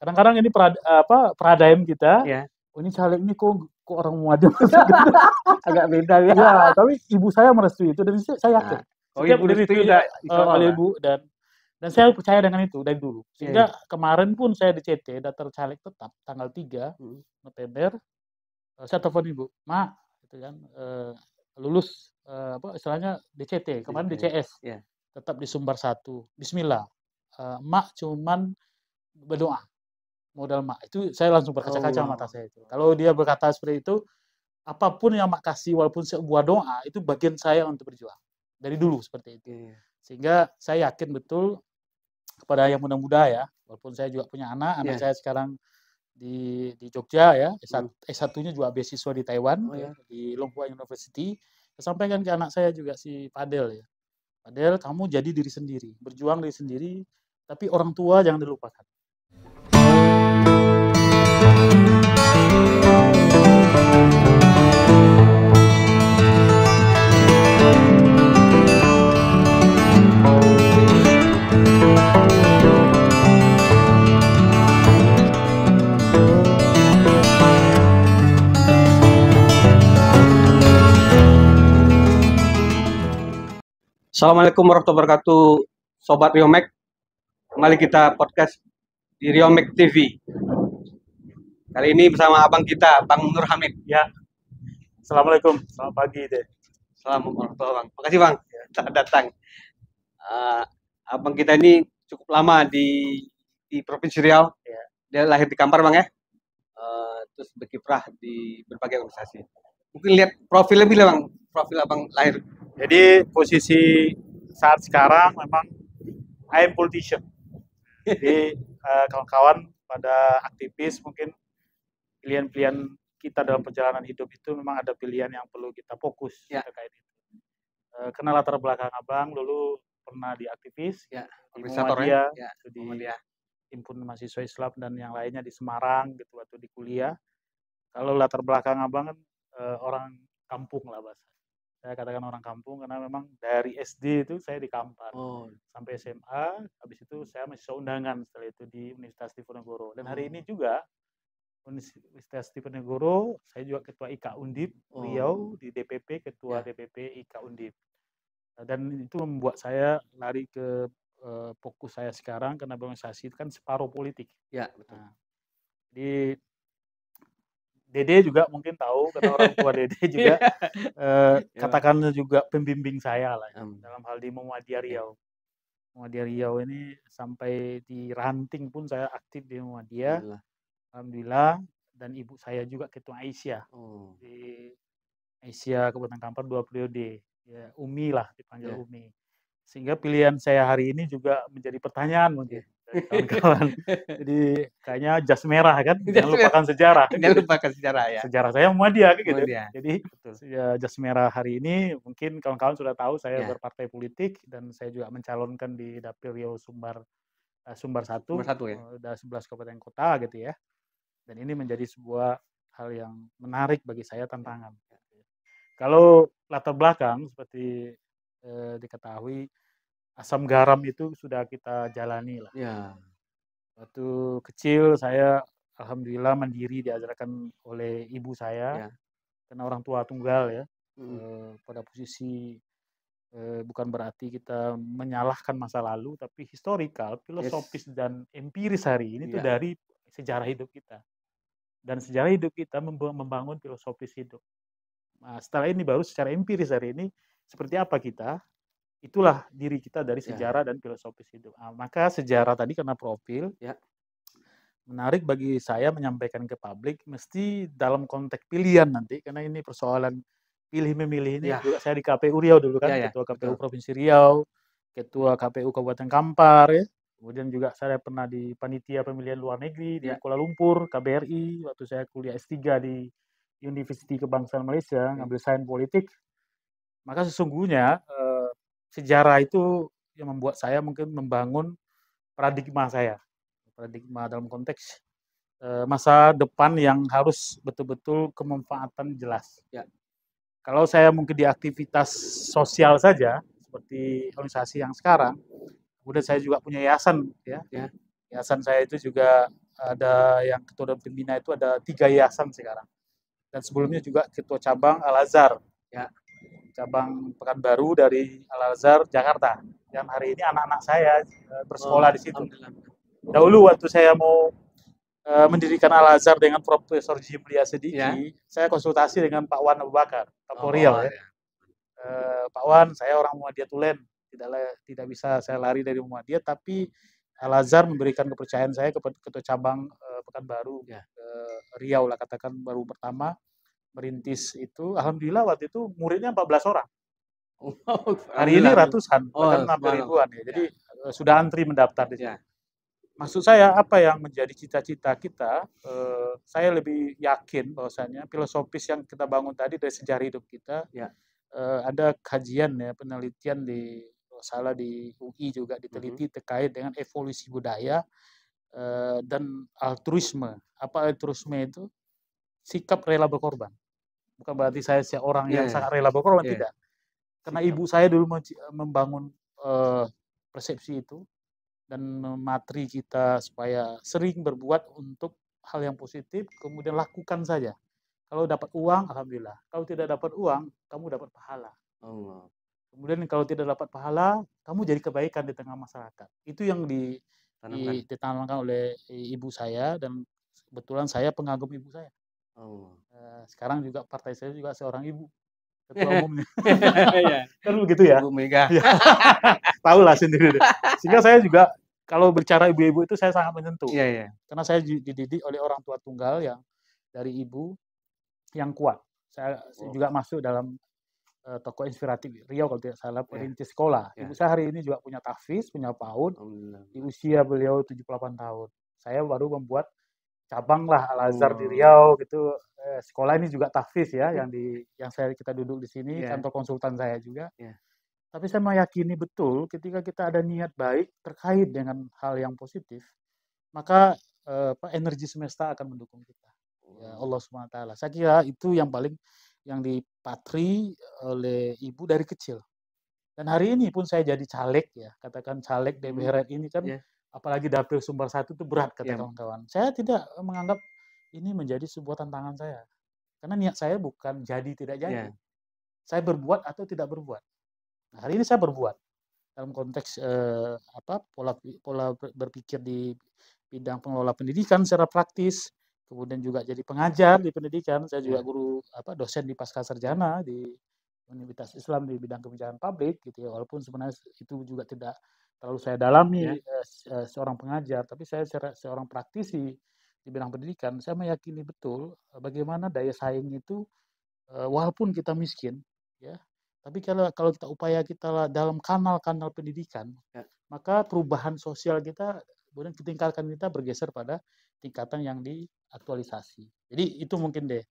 Kadang-kadang ini paradigm kita, Ya. oh ini caleg ini kok orang Muhammadiyah agak beda ya. Ya, tapi ibu saya merestui itu dan saya yakin. Setiap ibu dari merestui itu udah oleh ibu dan saya percaya dengan itu dari dulu. Sehingga kemarin pun saya di CT daftar caleg tetap tanggal 3 November. Saya telepon ibu, Mak, gitu kan, lulus istilahnya DCT, kemarin DCS, tetap di Sumbar 1. Bismillah, Mak cuman berdoa, modal Mak. Itu saya langsung berkaca-kaca mata saya itu. Kalau dia berkata seperti itu, apapun yang Mak kasih walaupun sebuah doa, itu bagian saya untuk berjuang. Dari dulu seperti itu. Sehingga saya yakin betul kepada yang muda-muda ya, walaupun saya juga punya anak saya sekarang di Jogja ya, S1-nya juga beasiswa di Taiwan di Longhua University. Saya sampaikan ke anak saya juga si Fadel ya. Fadel, kamu jadi diri sendiri, berjuang diri sendiri, tapi orang tua jangan dilupakan. Assalamualaikum warahmatullahi wabarakatuh, Sobat Riomek. Kembali kita podcast di Riomek TV. Kali ini bersama abang kita, Bang Nur Hamid. Ya. Assalamualaikum, selamat pagi deh. Assalamualaikum Bang. Makasih Bang, telah datang. Abang kita ini cukup lama di Provinsi Riau. Dia lahir di Kampar Bang ya. Terus berkiprah di berbagai organisasi. Mungkin lihat profilnya bila Bang, profil abang lahir. Jadi posisi saat sekarang memang I am politician. Jadi kawan-kawan pada aktivis mungkin pilihan-pilihan kita dalam perjalanan hidup itu memang ada pilihan yang perlu kita fokus terkait itu. Karena latar belakang abang dulu pernah di aktivis di Muhammadiyah, di Himpunan Mahasiswa Islam dan yang lainnya di Semarang gitu waktu di kuliah. Kalau latar belakang abang kan orang kampung lah bahasa. Saya katakan orang kampung karena memang dari SD itu saya di Kampar sampai SMA, habis itu saya mahasiswa undangan setelah itu di Universitas Diponegoro. Dan hari ini juga Universitas Diponegoro, saya juga ketua IKA Undip Riau di DPP, ketua DPP IKA Undip. Dan itu membuat saya lari ke fokus saya sekarang karena organisasi itu kan separuh politik. Ya, betul. Nah, di Dede juga mungkin tahu karena orang tua Dede juga katakanlah juga pembimbing saya lah dalam hal di Muhammadiyah Riau. Muhammadiyah Riau ini sampai di ranting pun saya aktif di Muhammadiyah. Alhamdulillah dan ibu saya juga ketua Aisyah di Aisyah Kabupaten Kampar 2 periode. Ya, Umi lah dipanggil Umi. Sehingga pilihan saya hari ini juga menjadi pertanyaan mungkin dari kawan-kawan. Jadi kayaknya jas merah kan, jangan lupakan sejarah. Jangan lupakan sejarah ya. Sejarah saya Muhammadiyah gitu. Jadi jas merah hari ini mungkin kawan-kawan sudah tahu saya berpartai politik dan saya juga mencalonkan di Dapil Riau Sumbar 1, ada 11 kabupaten kota gitu ya. Dan ini menjadi sebuah hal yang menarik bagi saya, tantangan. Kalau latar belakang seperti diketahui asam garam itu sudah kita jalani lah. Waktu kecil saya alhamdulillah mandiri diajarkan oleh ibu saya karena orang tua tunggal ya. Pada posisi bukan berarti kita menyalahkan masa lalu, tapi historikal, filosofis dan empiris hari ini itu dari sejarah hidup kita. Dan sejarah hidup kita membangun filosofis hidup. Nah, setelah ini baru secara empiris hari ini seperti apa kita, itulah diri kita dari sejarah dan filosofis hidup. Nah, maka sejarah tadi karena profil, menarik bagi saya menyampaikan ke publik, mesti dalam konteks pilihan nanti, karena ini persoalan pilih-memilih ini, juga saya di KPU Riau dulu kan, ketua KPU Provinsi Riau, ketua KPU Kabupaten Kampar, ya. Kemudian juga saya pernah di panitia pemilihan luar negeri di Kuala Lumpur, KBRI, waktu saya kuliah S3 di Universiti Kebangsaan Malaysia, ngambil sains politik. Maka sesungguhnya sejarah itu yang membuat saya mungkin membangun paradigma saya. Paradigma dalam konteks masa depan yang harus betul-betul kemanfaatan jelas. Kalau saya mungkin di aktivitas sosial saja, seperti organisasi yang sekarang, kemudian saya juga punya yayasan, ya. Yayasan saya itu juga ada yang ketua dan pembina itu ada 3 yayasan sekarang. Dan sebelumnya juga ketua cabang Al-Azhar. Ya. Cabang Pekanbaru dari Al-Azhar Jakarta. Yang hari ini anak-anak saya bersekolah di situ. Dahulu waktu saya mau mendirikan Al-Azhar dengan Profesor Jimli Asediki, saya konsultasi dengan Pak Wan Abu Bakar, Kapolriau ya. Pak Wan, saya orang Muhammadiyah Tulen, tidak bisa saya lari dari Muhammadiyah, tapi Al-Azhar memberikan kepercayaan saya kepada ketua cabang Pekanbaru, Riau lah katakan, baru pertama merintis itu. Alhamdulillah waktu itu muridnya 14 orang. Hari ini ratusan, bahkan hampir ribuan ya. Jadi sudah antri mendaftar di sini. Maksud saya apa yang menjadi cita-cita kita, saya lebih yakin bahwasanya filosofis yang kita bangun tadi dari sejarah hidup kita, ada kajian ya, penelitian di salah di UI juga diteliti terkait dengan evolusi budaya dan altruisme. Apa altruisme itu? Sikap rela berkorban. Bukan berarti saya seorang yang sangat rela berkorban, tidak. Karena ibu saya dulu membangun persepsi itu dan mematri kita supaya sering berbuat untuk hal yang positif, kemudian lakukan saja. Kalau dapat uang, alhamdulillah. Kalau tidak dapat uang, kamu dapat pahala. Allah. Kemudian kalau tidak dapat pahala, kamu jadi kebaikan di tengah masyarakat. Itu yang ditanamkan oleh ibu saya, dan kebetulan saya pengagum ibu saya. Allah. Sekarang juga partai saya juga seorang ibu, ketua umumnya. Kan begitu ya? Bu Mega. Tahu lah sendiri. Sehingga saya juga kalau bicara ibu-ibu itu saya sangat menyentuh. Karena saya dididik oleh orang tua tunggal yang dari ibu yang kuat. Saya juga masuk dalam tokoh inspiratif Riau kalau tidak salah, perintis sekolah. Ibu saya hari ini juga punya tahfiz, punya PAUD. Di usia beliau 78 tahun. Saya baru membuat cabang lah Al-Azhar di Riau gitu. Sekolah ini juga tahfiz ya, yang kita duduk di sini, kantor konsultan saya juga. Tapi saya meyakini betul ketika kita ada niat baik terkait dengan hal yang positif, maka energi semesta akan mendukung kita. Ya Allah SWT. Saya kira itu yang paling yang dipatri oleh ibu dari kecil. Dan hari ini pun saya jadi caleg ya, katakan caleg DPR ini kan, apalagi dapil Sumbar 1 itu berat kata kawan-kawan. Saya tidak menganggap ini menjadi sebuah tantangan saya. Karena niat saya bukan jadi tidak jadi. Saya berbuat atau tidak berbuat. Nah, hari ini saya berbuat dalam konteks pola berpikir di bidang pengelola pendidikan secara praktis, kemudian juga jadi pengajar di pendidikan. Saya juga guru dosen di Pascasarjana di Universitas Islam di bidang kebijakan publik gitu ya. Walaupun sebenarnya itu juga tidak terlalu saya dalami seorang pengajar, tapi saya seorang praktisi di bidang pendidikan. Saya meyakini betul bagaimana daya saing itu walaupun kita miskin ya, tapi kalau kita upaya kita dalam kanal-kanal pendidikan, maka perubahan sosial kita, kemudian tingkatan kita bergeser pada tingkatan yang diaktualisasi. Jadi itu mungkin deh.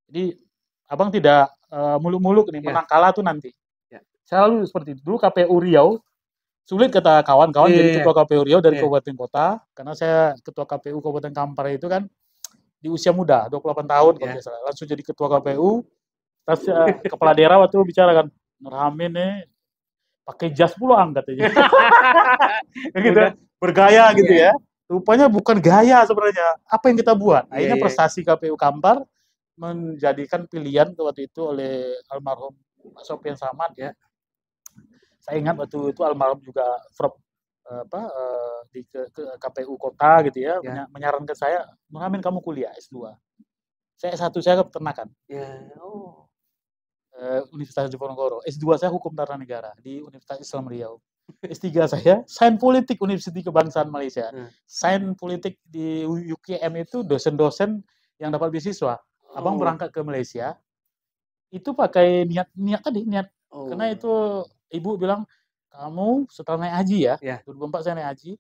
Jadi abang tidak muluk-muluk nih, menang kalah tuh nanti. Selalu seperti itu. Dulu KPU Riau, sulit kata kawan-kawan jadi ketua KPU Riau dari kabupaten kota, karena saya ketua KPU Kabupaten Kampar itu kan di usia muda, 28 tahun kalau tidak salah. Langsung jadi ketua KPU, terus kepala daerah waktu bicara kan, Nurhamin nih pakai jas pulang katanya. Gitu, bergaya gitu ya. Rupanya bukan gaya sebenarnya. Apa yang kita buat? Akhirnya prestasi KPU Kampar menjadikan pilihan waktu itu oleh almarhum Pak Sofian Samad ya. Saya ingat waktu itu almarhum juga di KPU kota gitu ya, menyarankan saya, Nurhamin kamu kuliah S2. Saya S1 saya peternakan. Universitas Diponegoro. S2 saya Hukum Tata Negara di Universitas Islam Riau. S3 saya Sains Politik Universitas Kebangsaan Malaysia. Sains Politik di UKM itu dosen-dosen yang dapat beasiswa. Abang berangkat ke Malaysia itu pakai niat tadi. Karena itu ibu bilang, kamu setelah naik haji ya, 2004 saya naik haji,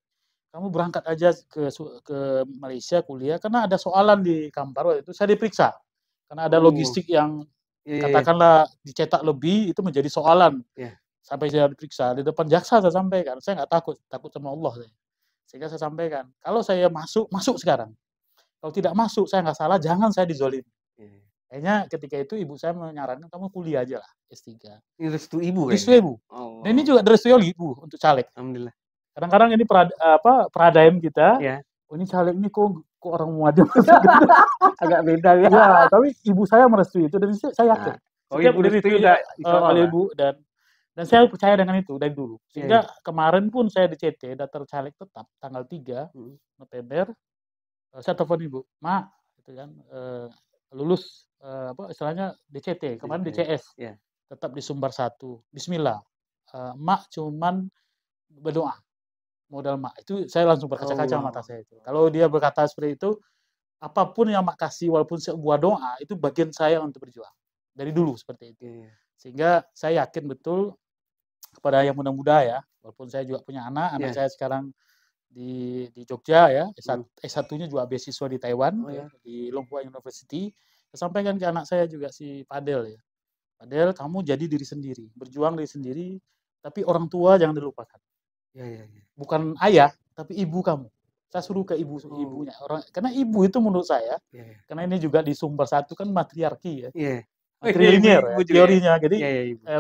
kamu berangkat aja ke Malaysia kuliah, karena ada soalan di Kampar waktu itu, saya diperiksa. Karena ada logistik yang katakanlah dicetak lebih, itu menjadi soalan. Sampai saya diperiksa, di depan jaksa saya sampaikan, saya nggak takut sama Allah. Sehingga saya sampaikan, kalau saya masuk sekarang. Kalau tidak masuk, saya nggak salah, jangan saya dizolimi. Kayaknya ketika itu ibu saya menyarankan, kamu kuliah aja lah, S3. Ini restu ibu kan? Restu ibu. Dan ini juga restu ibu untuk caleg. Alhamdulillah. Kadang-kadang ini peradaban kita. Oh, ini caleg ini kok orang Muhammadiyah agak beda ya. Ya, tapi ibu saya merestui itu dan saya yakin. Ibu merestui udah oleh ibu dan saya percaya dengan itu dari dulu. Sehingga kemarin pun saya di CT daftar caleg tetap tanggal 3 November. Saya telepon ibu, "Mak," gitu kan, lulus istilahnya DCT, kemarin DCS. Tetap di Sumbar 1. Bismillah. Mak cuman berdoa. Modal mak. Itu saya langsung berkaca-kaca mata saya itu. Kalau dia berkata seperti itu, apapun yang mak kasih walaupun sebuah doa, itu bagian saya untuk berjuang. Dari dulu seperti itu. Sehingga saya yakin betul kepada yang muda-muda ya, walaupun saya juga punya anak saya sekarang di Jogja ya, S1-nya juga beasiswa di Taiwan, di Longhua University. Saya sampaikan ke anak saya juga si Padel ya. Padel, kamu jadi diri sendiri, berjuang diri sendiri, tapi orang tua jangan dilupakan. Bukan ayah, tapi ibu kamu. Saya suruh ke ibunya. Karena ibu itu menurut saya, karena ini juga di Sumber 1 kan matriarki ya. Matrilinear teorinya. Jadi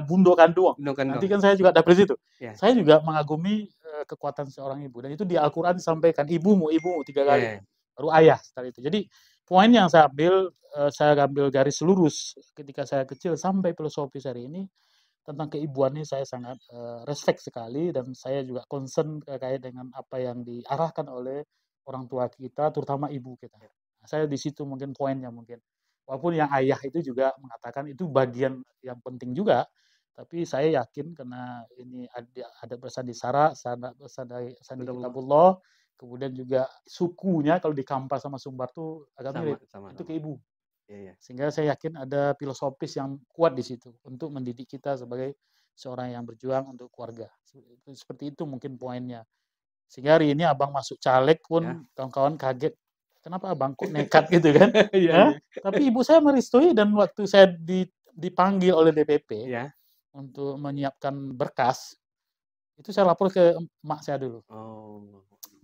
bundo kandung. Nanti kan saya juga dapet situ. Saya juga mengagumi kekuatan seorang ibu. Dan itu di Al-Quran disampaikan, ibumu 3 kali. Baru ayah setelah itu. Jadi poin yang saya ambil garis lurus ketika saya kecil sampai filosofi hari ini, tentang keibuan ini saya sangat respect sekali dan saya juga concern terkait dengan apa yang diarahkan oleh orang tua kita, terutama ibu kita. Nah, saya di situ mungkin poinnya mungkin. Walaupun yang ayah itu juga mengatakan itu bagian yang penting juga, tapi saya yakin karena ini ada bersandi sara, sandi kitabullah, kemudian juga sukunya kalau di Kampar sama Sumbar tuh agak mirip, itu ke ibu. Sehingga saya yakin ada filosofis yang kuat di situ untuk mendidik kita sebagai seorang yang berjuang untuk keluarga. Seperti itu mungkin poinnya. Sehingga hari ini abang masuk caleg pun kawan-kawan kaget. Kenapa abang kok nekat gitu kan? Tapi ibu saya merestui dan waktu saya dipanggil oleh DPP untuk menyiapkan berkas, itu saya lapor ke mak saya dulu.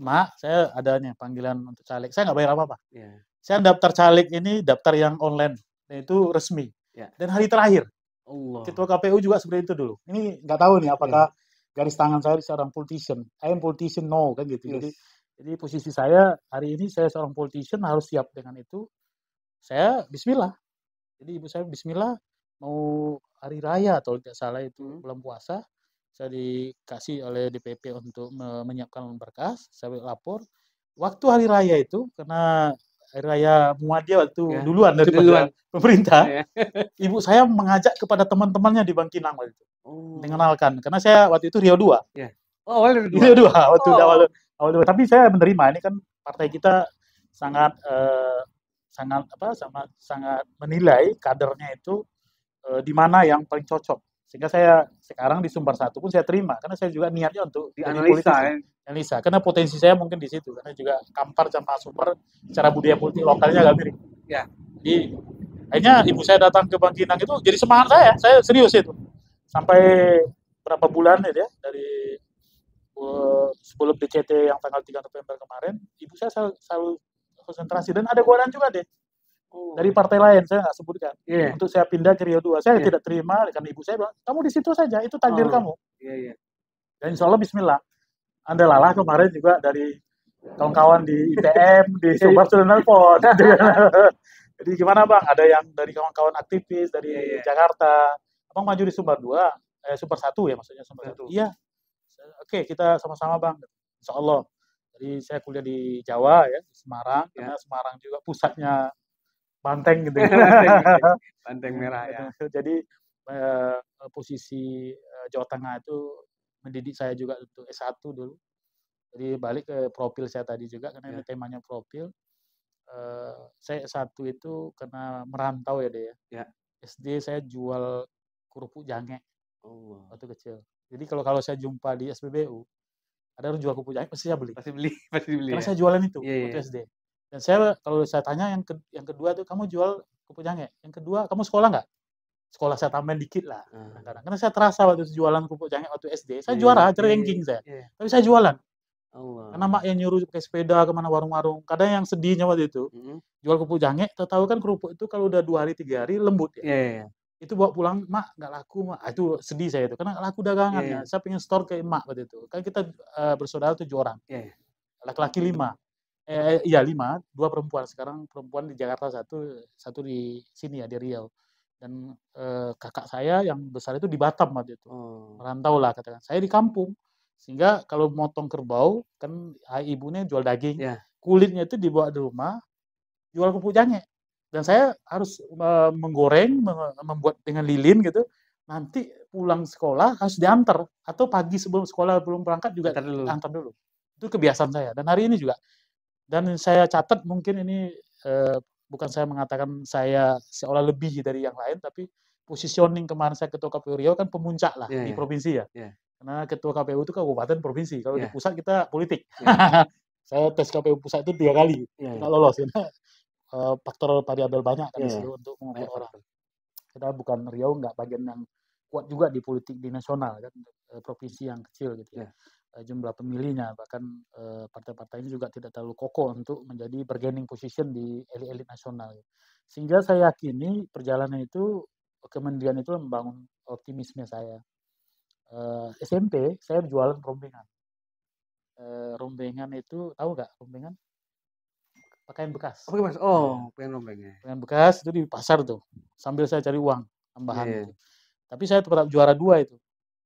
Mak, saya ada nih panggilan untuk caleg. Saya nggak bayar apa-apa. Saya daftar caleg ini daftar yang online, dan itu resmi. Dan hari terakhir, Ketua KPU juga seperti itu dulu. Ini nggak tahu nih apakah garis tangan saya seorang politician. I am politician no kan gitu. Jadi posisi saya hari ini saya seorang politician harus siap dengan itu. Saya Bismillah. Jadi ibu saya Bismillah mau hari raya atau tidak salah itu bulan puasa. Saya dikasih oleh DPP untuk menyiapkan berkas. Saya lapor. Waktu hari raya itu karena hari raya Muhammadiyah waktu duluan dari pemerintah, ibu saya mengajak kepada teman-temannya di Bangkinang waktu itu, mengenalkan, karena saya waktu itu Rio 2. Rio 2 waktu awal. Tapi saya menerima, ini kan partai kita sangat menilai kadernya itu di mana yang paling cocok. Sehingga saya sekarang di Sumbar 1 pun saya terima, karena saya juga niatnya untuk dianalisa. Karena potensi saya mungkin di situ, karena juga Kampar sama Sumbar secara budaya politik lokalnya agak mirip. Jadi akhirnya ibu saya datang ke Bangkinang itu jadi semangat saya serius itu. Sampai berapa bulan ya, dari sebelum DCT yang tanggal 3 November kemarin, ibu saya selalu konsentrasi, dan ada godaan juga deh. Dari partai lain, saya nggak sebutkan. Untuk saya pindah ke Rio 2, saya tidak terima, karena ibu saya bilang, kamu di situ saja, itu takdir kamu. Dan insya Allah Bismillah. Anda lalah kemarin juga dari kawan-kawan di ITM, di Sumbar sudah nelpon. Jadi gimana Bang, ada yang dari kawan-kawan aktivis, dari Jakarta, Abang maju di Sumbar 2, Sumbar 1 ya maksudnya, Sumbar 1. Iya, oke kita sama-sama Bang, insya Allah. Jadi saya kuliah di Jawa ya, di Semarang, karena Semarang juga pusatnya Banteng gitu. Banteng merah ya. Jadi posisi Jawa Tengah itu mendidik saya juga untuk S1 dulu. Jadi balik ke profil saya tadi juga, karena ini temanya profil. Saya S1 itu karena merantau ya deh ya. SD saya jual kerupuk jange waktu kecil. Jadi kalau saya jumpa di SPBU, ada orang jual kerupuk jange, pasti saya beli. Pasti beli. Karena saya jualan itu waktu SD. Dan saya kalau saya tanya yang kedua tuh, kamu jual kerupuk jange, yang kedua kamu sekolah nggak? Sekolah saya tambahin dikit lah kadang-kadang. Karena saya terasa waktu jualan kerupuk jange waktu SD, saya juara ranking saya. Tapi saya jualan. Karena mak yang nyuruh pakai sepeda kemana warung-warung. Kadang yang sedihnya waktu itu, jual kerupuk jange, tahu kan kerupuk itu kalau udah 2 hari 3 hari lembut ya. itu bawa pulang, mak nggak laku mak. Itu sedih saya itu karena nggak laku dagangannya. Saya pengen store ke emak waktu itu. Kan kita bersaudara 7 orang, laki-laki 5. Iya 5, 2 perempuan. Sekarang perempuan di Jakarta satu di sini ya di Riau. Dan kakak saya yang besar itu di Batam waktu itu. Merantau lah katakan. Saya di kampung. Sehingga kalau motong kerbau kan ibunya jual daging, kulitnya itu dibawa di rumah, jual pupuk jange. Dan saya harus menggoreng, membuat dengan lilin gitu. Nanti pulang sekolah harus diantar atau pagi sebelum sekolah belum berangkat juga antar dulu. Itu kebiasaan saya. Dan hari ini juga. Dan saya catat mungkin ini bukan saya mengatakan saya seolah lebih dari yang lain, tapi positioning kemarin saya ketua KPU Riau kan pemuncak lah di provinsi ya. Karena ketua KPU itu kabupaten provinsi. Kalau di pusat kita politik. Saya tes KPU pusat itu 3 kali, nggak lolos. Faktor variabel banyak kan disitu untuk mengukur orang. Kita bukan Riau, nggak bagian yang kuat juga di politik di nasional kan, provinsi yang kecil gitu ya. Jumlah pemilihnya bahkan partai-partai ini juga tidak terlalu kokoh untuk menjadi bargaining position di elit-elit nasional. Sehingga saya yakini perjalanan itu kementerian itu membangun optimisme saya. SMP saya jualan rombengan. Rombengan itu tahu nggak rombengan? Pakaian bekas. Pakaian rombengan. Pakaian bekas itu di pasar tuh. Sambil saya cari uang tambahan gitu. Tapi saya tetap juara 2 itu.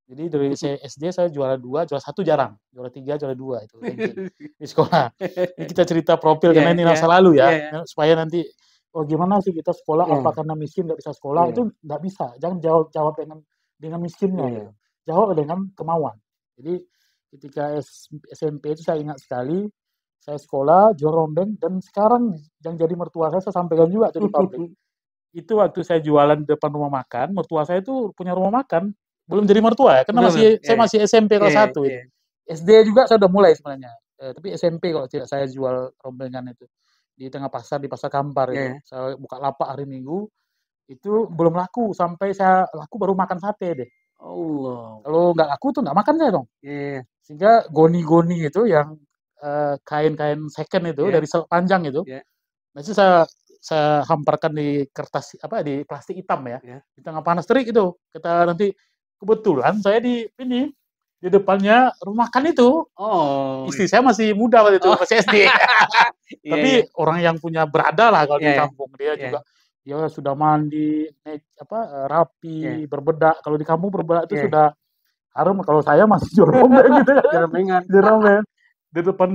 Jadi dari SD saya juara 2, juara 1 jarang. Juara 3, juara 2 itu di sekolah. Ini kita cerita profil karena ini masa lalu ya. Supaya nanti gimana sih kita sekolah apa karena miskin nggak bisa sekolah, itu nggak bisa. Jangan jawab dengan miskinnya gitu. Jawab dengan kemauan. Jadi ketika SMP itu saya ingat sekali, saya sekolah, jual rombeng, dan sekarang yang jadi mertua saya sampaikan juga tuh di pabrik. Itu waktu saya jualan di depan rumah makan, mertua saya itu punya rumah makan, belum jadi mertua ya, karena saya masih SMP kelas 1 itu. SD juga saya udah mulai sebenarnya, tapi SMP kalau tidak saya jual rombengan itu di tengah pasar, di pasar Kampar itu. Saya buka lapak hari Minggu, itu belum laku sampai saya laku baru makan sate deh. Kalau nggak laku tuh nggak makan saya dong. Sehingga goni-goni itu yang kain-kain second itu dari panjang itu, nanti saya hamparkan di kertas di plastik hitam ya, di tengah panas terik itu. Kita nanti kebetulan saya di depannya rumah makan itu. Istri saya masih muda waktu itu, masih SD. Tapi orang yang punya berada lah kalau di kampung, dia juga dia sudah mandi, rapi, berbedak. Kalau di kampung berbedak itu sudah harum. Kalau saya masih jual rombeng gitu kan. Jual rombeng di depan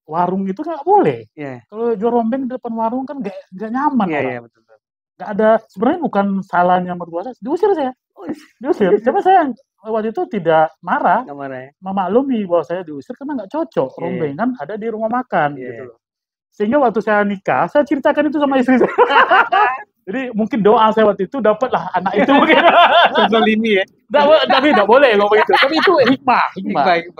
warung itu nggak boleh. Kalau jual rombeng di depan warung kan nggak nyaman orang. Nggak ada, sebenarnya bukan salahnya mertua saya, diusir saya. Diusir. Cuma saya waktu itu tidak marah, memaklumi bahwa saya diusir karena nggak cocok. Rombengan ada di rumah makan gitu loh. Sehingga waktu saya nikah, saya ceritakan itu sama istri saya. Jadi mungkin doa saya waktu itu dapatlah anak itu mungkin. Terzalimi ya. Tapi tidak boleh ngomong itu. Tapi itu hikmah.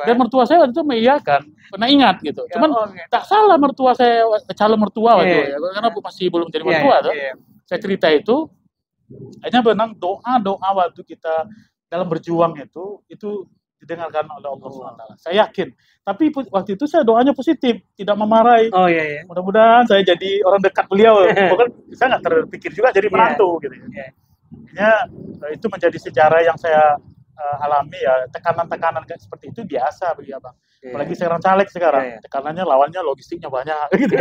Dan mertua saya waktu itu mengiyakan, pernah ingat gitu. Cuman tak salah mertua saya, calon mertua waktu itu ya, karena masih belum jadi mertua tuh. Saya cerita itu hanya benang doa waktu kita dalam berjuang itu didengarkan oleh Allah SWT. Saya yakin. Tapi waktu itu saya doanya positif, tidak memarahi. Mudah-mudahan saya jadi orang dekat beliau. Bukan, saya nggak terpikir juga jadi menantu gitu. Ya, itu menjadi sejarah yang saya alami ya. Tekanan-tekanan kayak seperti itu biasa bagi abang. Apalagi sekarang caleg sekarang, tekanannya lawannya logistiknya banyak. Gitu.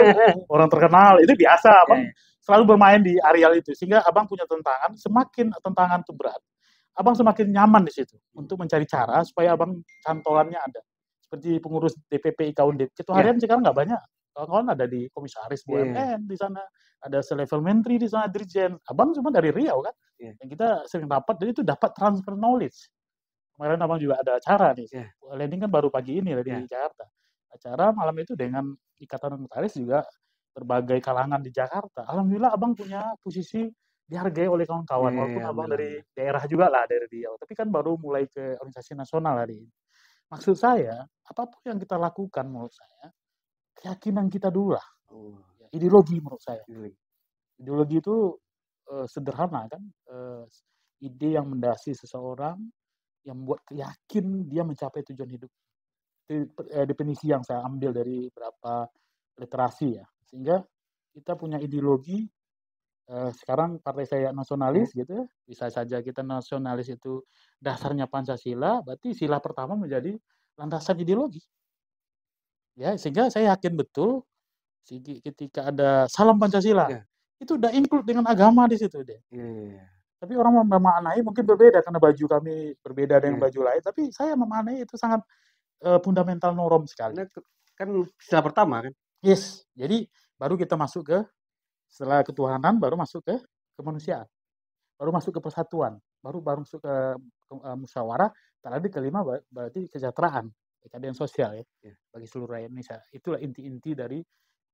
Orang terkenal itu biasa. Abang selalu bermain di areal itu sehingga abang punya tantangan. Semakin tantangan itu berat, abang semakin nyaman di situ untuk mencari cara supaya abang cantolannya ada. Seperti pengurus DPP Undip. Ketua harian sekarang nggak banyak. Kawan-kawan ada di komisaris BUMN di sana, ada selevel menteri di sana, dirjen. Abang cuma dari Riau kan. Yang kita sering dapat, dan itu dapat transfer knowledge. Kemarin abang juga ada acara nih. Landing kan baru pagi ini di Jakarta. Acara malam itu dengan Ikatan Notaris juga berbagai kalangan di Jakarta. Alhamdulillah abang punya posisi dihargai oleh kawan-kawan, walaupun abang dari daerah juga lah, dari Riau. Tapi kan baru mulai ke organisasi nasional hari ini. Maksud saya, apapun yang kita lakukan menurut saya, keyakinan kita dulu lah. Ideologi menurut saya. Ideologi itu sederhana kan. Ide yang mendasari seseorang, yang membuat yakin dia mencapai tujuan hidup. Itu definisi yang saya ambil dari beberapa literasi ya. Sehingga kita punya ideologi sekarang partai saya nasionalis gitu ya, bisa saja kita nasionalis itu dasarnya Pancasila, berarti sila pertama menjadi landasan ideologi. Ya, sehingga saya yakin betul ketika ada salam Pancasila, itu udah include dengan agama di situ deh. Tapi orang memaknai mungkin berbeda karena baju kami berbeda dengan baju lain, tapi saya memaknai itu sangat fundamental norm sekali. Kan sila pertama kan? Yes, jadi baru kita masuk ke setelah ketuhanan baru masuk ke kemanusiaan, baru masuk ke persatuan, baru masuk ke musyawarah, terakhir kelima berarti kesejahteraan, keadilan sosial ya bagi seluruh rakyat Indonesia. Itulah inti-inti dari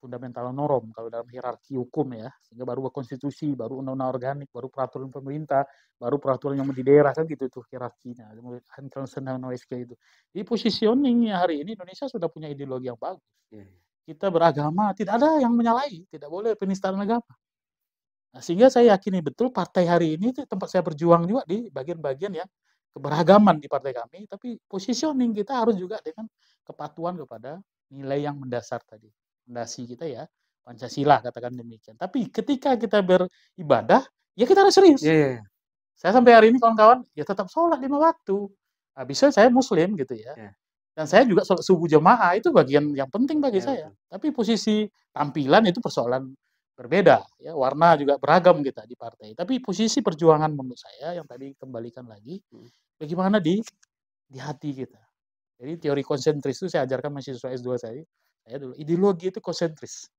fundamental norm kalau dalam hierarki hukum ya, sehingga baru konstitusi, baru undang-undang organik, baru peraturan pemerintah, baru peraturan yang di daerah kan gitu tuh hierarkinya, international itu. Di positioningnya hari ini Indonesia sudah punya ideologi yang bagus. Kita beragama, tidak ada yang menyalahi, tidak boleh penistaan agama. Nah, sehingga saya yakini betul partai hari ini itu tempat saya berjuang juga di bagian-bagian ya keberagaman di partai kami, tapi positioning kita harus juga dengan kepatuhan kepada nilai yang mendasar tadi, fondasi kita ya Pancasila katakan demikian. Tapi ketika kita beribadah, ya kita harus serius. Saya sampai hari ini kawan-kawan ya tetap sholat 5 waktu. Habisnya saya Muslim gitu ya. Dan saya juga sholat subuh jamaah, itu bagian yang penting bagi saya. Tapi posisi tampilan itu persoalan berbeda, ya warna juga beragam kita di partai. Tapi posisi perjuangan menurut saya yang tadi kembalikan lagi, bagaimana di hati kita. Jadi teori konsentris itu saya ajarkan mahasiswa S2 saya dulu, ideologi itu konsentris.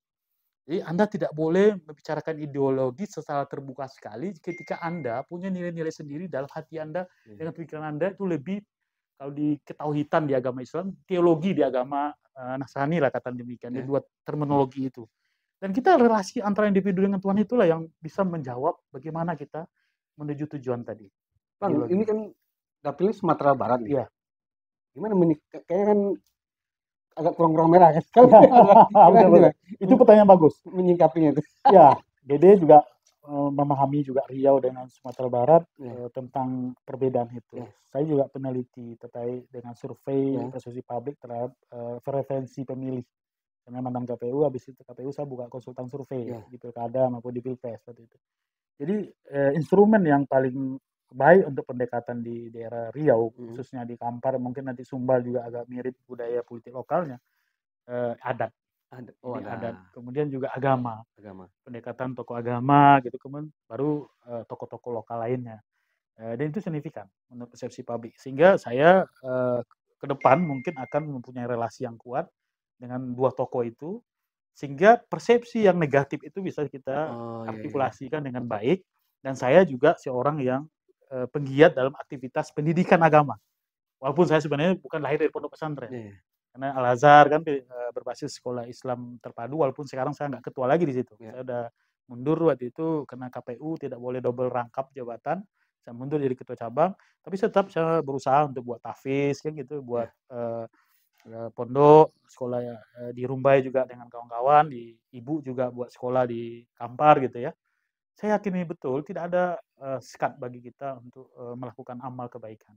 Jadi Anda tidak boleh membicarakan ideologi secara terbuka sekali ketika Anda punya nilai-nilai sendiri dalam hati Anda, dengan pikiran Anda itu lebih. Kalau di ketauhidan di agama Islam, teologi di agama Nasrani lah kata demikian, di dua terminologi itu. Dan kita relasi antara individu dengan Tuhan itulah yang bisa menjawab bagaimana kita menuju tujuan tadi. Bang, ini kan dapilnya Sumatera Barat nih. Iya. Gimana kayaknya kan agak kurang merah kan? Itu pertanyaan bagus. Menyingkapinya itu. Ya, Dede juga memahami juga Riau dengan Sumatera Barat tentang perbedaan itu. Saya juga peneliti terkait dengan survei persepsi publik terhadap preferensi pemilih. Karena mantan KPU, habis itu KPU saya buka konsultan survei di Pilkada maupun di Pilpres seperti itu. Jadi instrumen yang paling baik untuk pendekatan di daerah Riau, khususnya di Kampar, mungkin nanti Sumbar juga agak mirip budaya politik lokalnya, adat. Adat. Kemudian juga agama. Pendekatan tokoh agama gitu, kemudian baru tokoh-tokoh lokal lainnya. Dan itu signifikan menurut persepsi publik. Sehingga saya ke depan mungkin akan mempunyai relasi yang kuat dengan dua tokoh itu, sehingga persepsi yang negatif itu bisa kita artikulasikan dengan baik. Dan saya juga seorang yang penggiat dalam aktivitas pendidikan agama. Walaupun saya sebenarnya bukan lahir dari pondok pesantren. Karena Al-Azhar kan berbasis sekolah Islam terpadu, walaupun sekarang saya nggak ketua lagi di situ. Saya udah mundur waktu itu karena KPU tidak boleh double rangkap jabatan. Saya mundur jadi ketua cabang, tapi tetap saya berusaha untuk buat tahfiz kan gitu, buat pondok, sekolah di Rumbai juga dengan kawan-kawan, di Ibu juga buat sekolah di Kampar gitu ya. Saya yakini betul tidak ada sekat bagi kita untuk melakukan amal kebaikan,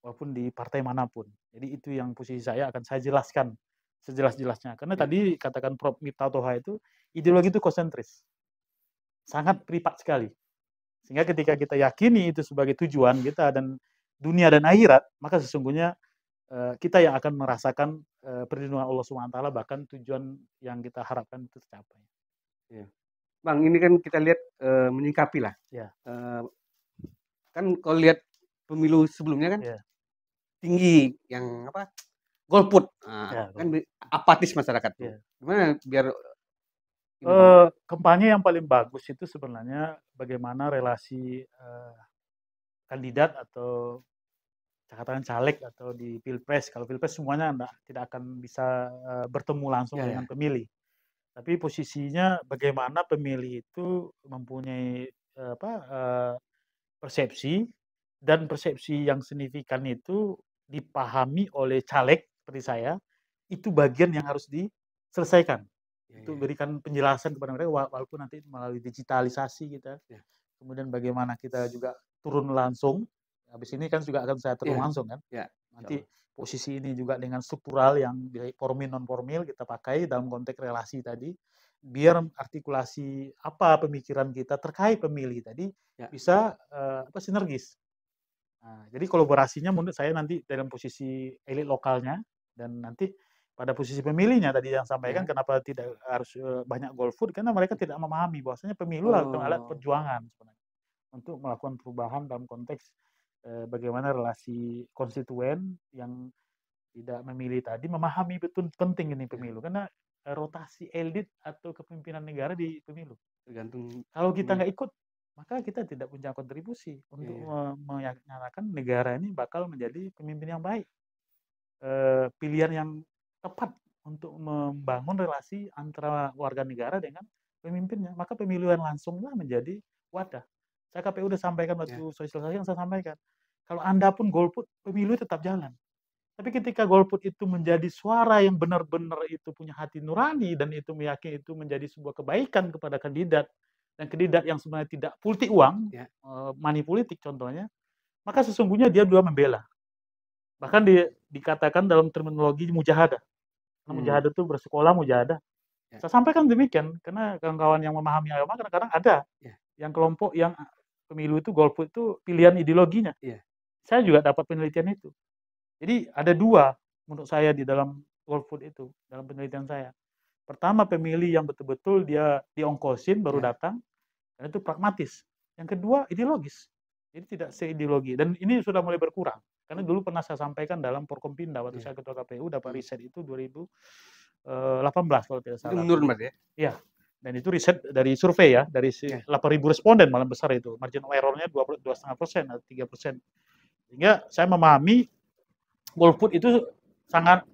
walaupun di partai manapun. Jadi itu yang posisi saya akan saya jelaskan sejelas-jelasnya. Karena tadi katakan Prof. Miftah Toha itu, ideologi itu konsentris. Sangat privat sekali. Sehingga ketika kita yakini itu sebagai tujuan kita dan dunia dan akhirat, maka sesungguhnya kita yang akan merasakan perlindungan Allah SWT, bahkan tujuan yang kita harapkan itu tercapai. Bang, ini kan kita lihat menyingkapi lah. Kan kalau lihat pemilu sebelumnya kan tinggi yang apa golput, kan apatis masyarakat. Gimana biar kampanye yang paling bagus itu sebenarnya bagaimana relasi kandidat atau katakan caleg atau di Pilpres. Kalau Pilpres semuanya tidak akan bisa bertemu langsung dengan pemilih. Tapi posisinya bagaimana pemilih itu mempunyai persepsi, dan persepsi yang signifikan itu dipahami oleh caleg seperti saya, itu bagian yang harus diselesaikan. Itu berikan penjelasan kepada mereka, walaupun nanti melalui digitalisasi kita. Kemudian bagaimana kita juga turun langsung. Habis ini kan juga akan saya turun langsung kan. Nanti posisi ini juga dengan struktural yang formil non formil kita pakai dalam konteks relasi tadi. biar artikulasi apa pemikiran kita terkait pemilih tadi bisa sinergis. Nah, jadi kolaborasinya menurut saya nanti dalam posisi elit lokalnya dan nanti pada posisi pemilihnya tadi yang sampaikan kenapa tidak harus banyak golput karena mereka tidak memahami bahwasanya pemilu adalah alat perjuangan sebenarnya untuk melakukan perubahan dalam konteks bagaimana relasi konstituen yang tidak memilih tadi memahami betul penting ini pemilu karena rotasi elit atau kepemimpinan negara di pemilu. Tergantung. Kalau kita nggak ikut, maka kita tidak punya kontribusi untuk menyatakan negara ini bakal menjadi pemimpin yang baik. Pilihan yang tepat untuk membangun relasi antara warga negara dengan pemimpinnya. Maka pemilihan langsunglah menjadi wadah. Saya KPU udah sampaikan waktu sosialisasi yang saya sampaikan. Kalau Anda pun golput, pemilu tetap jalan. Tapi ketika golput itu menjadi suara yang benar-benar itu punya hati nurani dan itu meyakini itu menjadi sebuah kebaikan kepada kandidat dan kandidat yang sebenarnya tidak politik uang, money politik contohnya, maka sesungguhnya dia juga membela. Bahkan dikatakan dalam terminologi mujahadah. Mujahadah itu bersekolah mujahadah. Saya sampaikan demikian karena kawan-kawan yang memahami agama kadang-kadang ada yang kelompok yang pemilu itu golput itu pilihan ideologinya. Saya juga dapat penelitian itu. Jadi ada dua menurut saya di dalam golput itu, dalam penelitian saya. Pertama pemilih yang betul-betul dia diongkosin baru datang, dan itu pragmatis. Yang kedua ideologis, jadi tidak seideologi. Dan ini sudah mulai berkurang. Karena dulu pernah saya sampaikan dalam Porkompinda waktu saya ketua KPU dapat riset itu 2018 kalau tidak salah. Menurun Mas ya? Iya. Dan itu riset dari survei ya, dari 8.000 responden malah besar itu. Margin of error-nya 2,5% atau 3%. Sehingga saya memahami golput itu sangat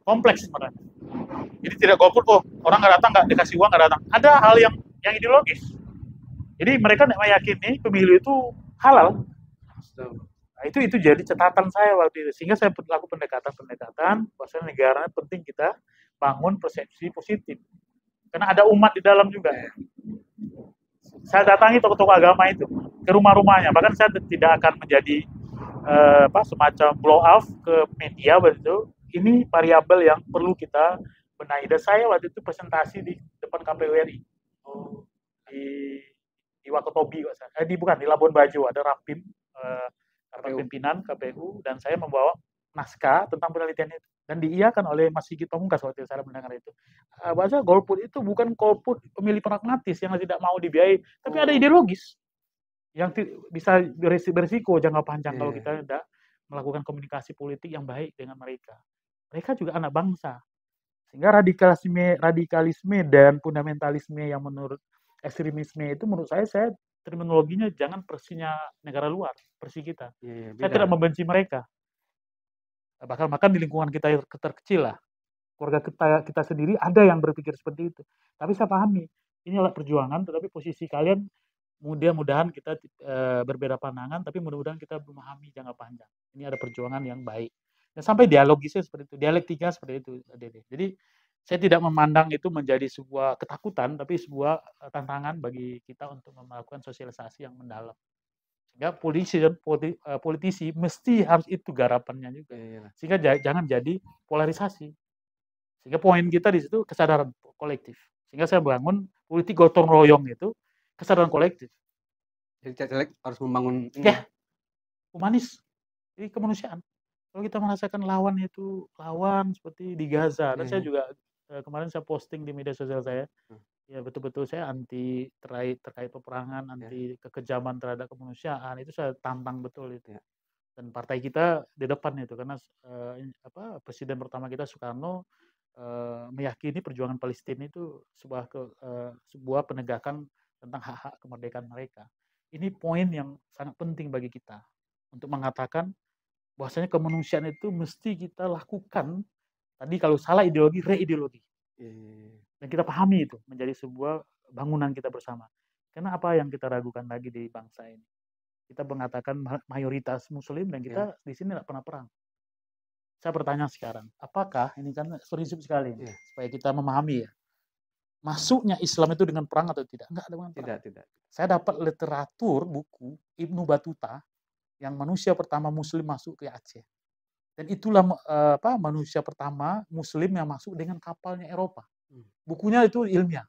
kompleks sebenarnya. Jadi tidak golput, orang nggak datang, nggak dikasih uang, nggak datang. Ada hal yang ideologis. Jadi mereka tidak meyakini pemilu itu halal. Nah, itu jadi catatan saya waktu itu. Sehingga saya lakukan pendekatan bahwa negara penting kita bangun persepsi positif. Karena ada umat di dalam juga. Saya datangi tokoh-tokoh agama itu ke rumah-rumahnya. Bahkan saya tidak akan menjadi semacam blow off ke media begitu. Ini variabel yang perlu kita benahi. Dan saya waktu itu presentasi di depan KPU RI. Di Wakatobi, di Labuan Bajo ada rapim pimpinan KPU dan saya membawa naskah tentang penelitian itu dan diiyakan oleh Mas Sigit Pamungkas waktu saya mendengar itu. Bahwa golput itu bukan golput pemilih pragmatis yang tidak mau dibiayai, tapi ada ideologis yang bisa berisiko jangka panjang kalau kita tidak melakukan komunikasi politik yang baik dengan mereka. Mereka juga anak bangsa. Sehingga radikalisme dan fundamentalisme yang menurut ekstremisme itu menurut saya terminologinya jangan persinya negara luar, persi kita. Saya tidak membenci mereka. Bahkan di lingkungan kita terkecil lah, keluarga kita sendiri ada yang berpikir seperti itu. Tapi saya pahami, ini adalah perjuangan, tetapi posisi kalian mudah-mudahan kita berbeda pandangan, tapi mudah-mudahan kita memahami jangka panjang. Ini ada perjuangan yang baik. Dan sampai dialogisnya seperti itu, dialektika seperti itu, Dede. Jadi saya tidak memandang itu menjadi sebuah ketakutan, tapi sebuah tantangan bagi kita untuk melakukan sosialisasi yang mendalam. Sehingga politisi mesti harus itu garapannya juga. Sehingga jangan jadi polarisasi. Sehingga poin kita di situ kesadaran kolektif. Sehingga saya bangun politik gotong royong itu kesadaran kolektif. Jadi caleg harus membangun humanis, jadi kemanusiaan. Kalau kita merasakan lawan seperti di Gaza, dan saya juga kemarin saya posting di media sosial saya, ya betul-betul saya anti terkait peperangan, anti kekejaman terhadap kemanusiaan, itu saya tantang betul itu. Dan partai kita di depan itu karena presiden pertama kita Soekarno meyakini perjuangan Palestina itu sebuah penegakan tentang hak-hak kemerdekaan mereka. Ini poin yang sangat penting bagi kita untuk mengatakan bahwasanya kemanusiaan itu mesti kita lakukan. Tadi kalau salah ideologi, reideologi. Dan kita pahami itu menjadi sebuah bangunan kita bersama. Karena apa yang kita ragukan lagi di bangsa ini? Kita mengatakan mayoritas Muslim dan kita di sini tidak pernah perang. Saya bertanya sekarang, apakah ini kan prinsip sekali supaya kita memahami ya, masuknya Islam itu dengan perang atau tidak? Enggak ada dengan perang. Tidak. Saya dapat literatur buku Ibnu Battuta yang manusia pertama Muslim masuk ke Aceh. Dan itulah manusia pertama Muslim yang masuk dengan kapalnya Eropa. bukunya itu ilmiah.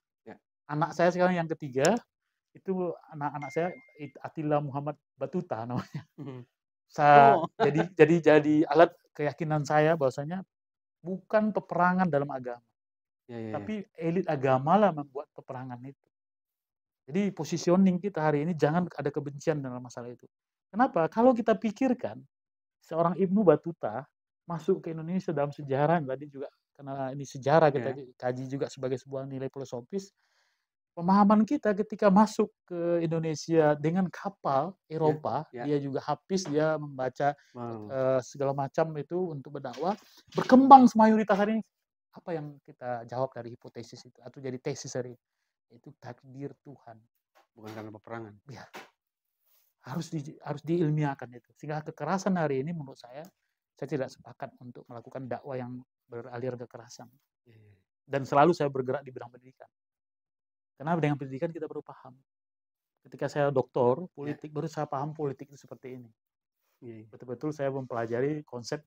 Anak saya sekarang yang ketiga, itu anak-anak saya Attila Muhammad Batuta namanya. Jadi alat keyakinan saya bahwasanya bukan peperangan dalam agama. Tapi elit agama lah membuat peperangan itu. Jadi positioning kita hari ini jangan ada kebencian dalam masalah itu. Kenapa? Kalau kita pikirkan seorang Ibnu Batuta masuk ke Indonesia dalam sejarah, tadi juga karena ini sejarah kita kaji juga sebagai sebuah nilai filosofis. Pemahaman kita ketika masuk ke Indonesia dengan kapal Eropa, dia juga hafiz, dia membaca segala macam itu untuk berdakwah, berkembang mayoritas hari ini. Apa yang kita jawab dari hipotesis itu atau jadi tesis hari ini? Itu takdir Tuhan, bukan karena peperangan. Ya, harus diilmiahkan itu. Sehingga kekerasan hari ini menurut saya tidak sepakat untuk melakukan dakwah yang beralir kekerasan. Dan selalu saya bergerak di bidang pendidikan. Karena dengan pendidikan kita baru paham. Ketika saya doktor politik, baru saya paham politik itu seperti ini. Betul-betul saya mempelajari konsep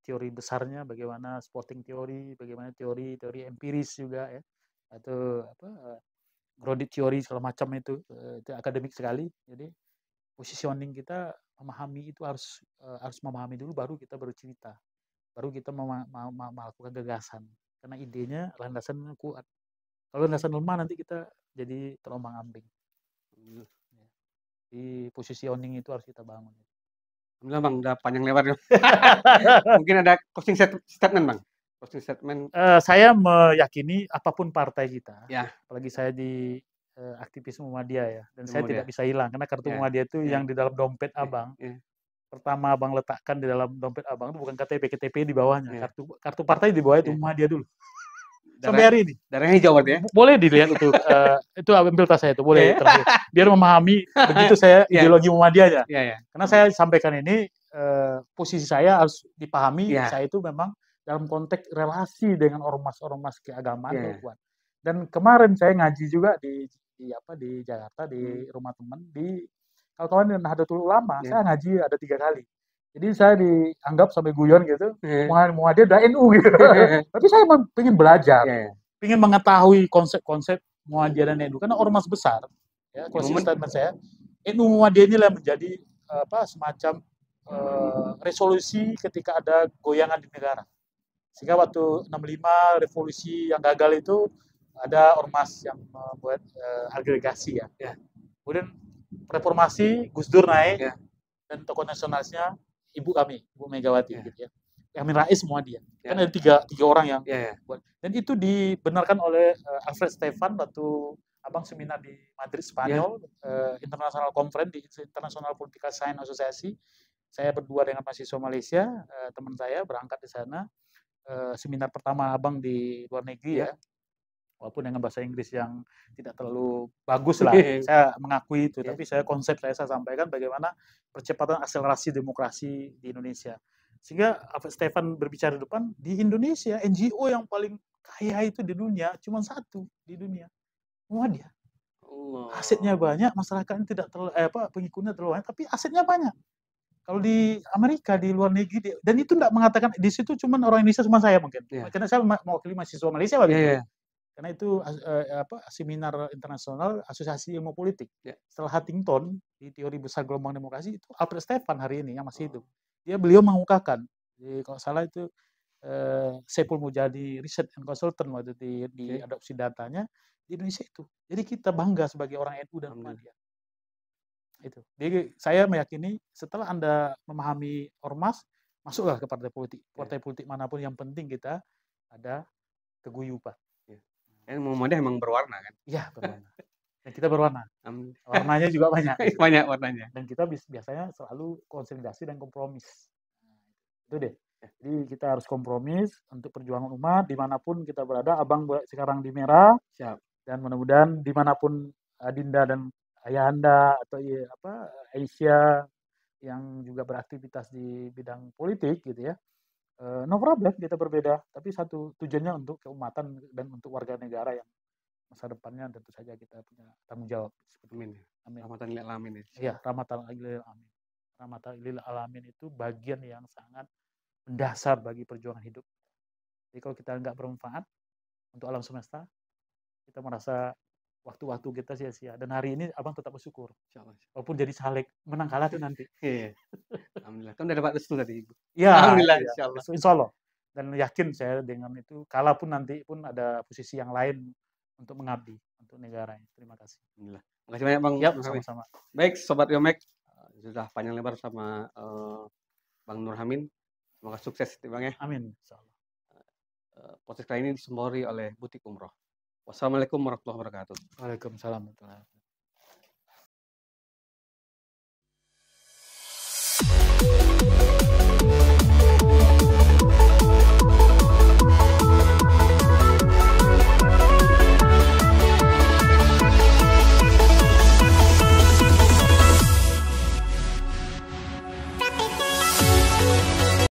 teori besarnya, bagaimana sporting teori, bagaimana teori empiris juga ya, atau grounded teori segala macam itu akademik sekali. Jadi positioning kita memahami itu harus memahami dulu, baru kita bercerita, baru kita melakukan gagasan. Karena idenya landasannya kuat. Kalau landasan lemah nanti kita jadi terombang-ambing. Di positioning itu harus kita bangun. Alhamdulillah Bang, udah panjang lebar. Mungkin ada closing statement Bang. Closing statement. Saya meyakini apapun partai kita, apalagi saya di aktivis Muhammadiyah ya, dan saya tidak bisa hilang karena kartu Muhammadiyah itu yang di dalam dompet abang. Pertama abang letakkan di dalam dompet abang itu bukan KTP di bawahnya. Kartu partai di bawah itu Muhammadiyah dulu. Sampai hari ini. Darahnya hijau berarti ya? Boleh dilihat itu ambil tas saya itu, boleh terakhir. Biar memahami begitu saya ideologi Muhammadiyahnya. Karena saya sampaikan ini, posisi saya harus dipahami, saya itu memang dalam konteks relasi dengan ormas-ormas keagamaan kuat. Dan kemarin saya ngaji juga di Jakarta, di rumah teman, di kawan-kawan Nahdlatul Ulama, saya ngaji ada 3 kali. Jadi saya dianggap sampai guyon gitu, Muhammadiyah udah NU gitu. Tapi saya ingin belajar, ingin mengetahui konsep-konsep Muhammadiyah dan NU karena ormas besar. Ya, closing statement saya, NU Muhammadiyah inilah menjadi semacam resolusi ketika ada goyangan di negara. Sehingga waktu 65 revolusi yang gagal itu ada ormas yang membuat agregasi ya. Kemudian reformasi, Gus Dur naik dan tokoh nasionalisnya ibu kami, Ibu Megawati gitu ya. Amin Rais Muhammadiyah. Kan ada tiga orang yang buat. Dan itu dibenarkan oleh Alfred Stefan waktu abang seminar di Madrid, Spanyol, International Conference di International Political Science Association. Saya berdua dengan mahasiswa Malaysia, teman saya berangkat di sana. Seminar pertama abang di luar negeri ya. Walaupun dengan bahasa Inggris yang tidak terlalu bagus lah, saya mengakui itu. Tapi konsep saya sampaikan bagaimana percepatan akselerasi demokrasi di Indonesia. Sehingga Stefan berbicara di depan, di Indonesia NGO yang paling kaya itu di dunia cuma satu di dunia, Muhammadiyah. Asetnya banyak, masyarakatnya tidak terlalu pengikutnya terlalu banyak, tapi asetnya banyak. Kalau di Amerika, di luar negeri, dan itu tidak mengatakan di situ cuma orang Indonesia, cuma saya mungkin. Karena saya mewakili mahasiswa Malaysia waktu itu. Karena itu seminar internasional Asosiasi Ilmu Politik. Setelah Huntington di teori besar gelombang demokrasi itu Alfred Stefan hari ini yang masih hidup. Beliau mengukakan, kalau salah itu Saiful Mujadi Research and Consultant waktu di adopsi datanya di Indonesia itu. Jadi kita bangga sebagai orang NU dan Muhammadiyah. Itu. Jadi saya meyakini setelah Anda memahami ormas, masuklah ke partai politik. Partai politik manapun yang penting kita ada keguyuban. Muhammadiyah emang berwarna kan? Iya, berwarna. Dan kita berwarna. Warnanya juga banyak. Banyak warnanya. Dan kita biasanya selalu konsolidasi dan kompromis. Itu deh. Jadi kita harus kompromis untuk perjuangan umat dimanapun kita berada. Abang sekarang di Merah. Siap. Dan mudah-mudahan dimanapun Adinda dan Ayahanda atau Aisyah yang juga beraktivitas di bidang politik gitu ya. No problem kita berbeda, tapi satu tujuannya untuk keumatan dan untuk warga negara yang masa depannya tentu saja kita punya tanggung jawab. Amin. Rahmatan lil alamin. Iya, rahmatan lil alamin. Rahmatan lil alamin itu bagian yang sangat mendasar bagi perjuangan hidup. Jadi kalau kita nggak bermanfaat untuk alam semesta, kita merasa waktu-waktu kita sia-sia. Dan hari ini abang tetap bersyukur. Walaupun jadi caleg, menang kalah itu nanti. Iya. Alhamdulillah. Kan udah dapat restu tadi Ibu. Ya, Alhamdulillah, ya, insya Allah. insya Allah. Dan yakin saya dengan itu, kalaupun nanti pun ada posisi yang lain untuk mengabdi untuk negara. Terima kasih. Alhamdulillah. Makasih banyak Bang. Yap, sama-sama. Baik, Sobat Yomek, sudah panjang lebar sama Bang Nurhamin. Semoga sukses Bang ya. Amin. Podcast kali ini disembori oleh Butik Umroh. Wassalamualaikum warahmatullahi wabarakatuh. Waalaikumsalam warahmatullahi wabarakatuh.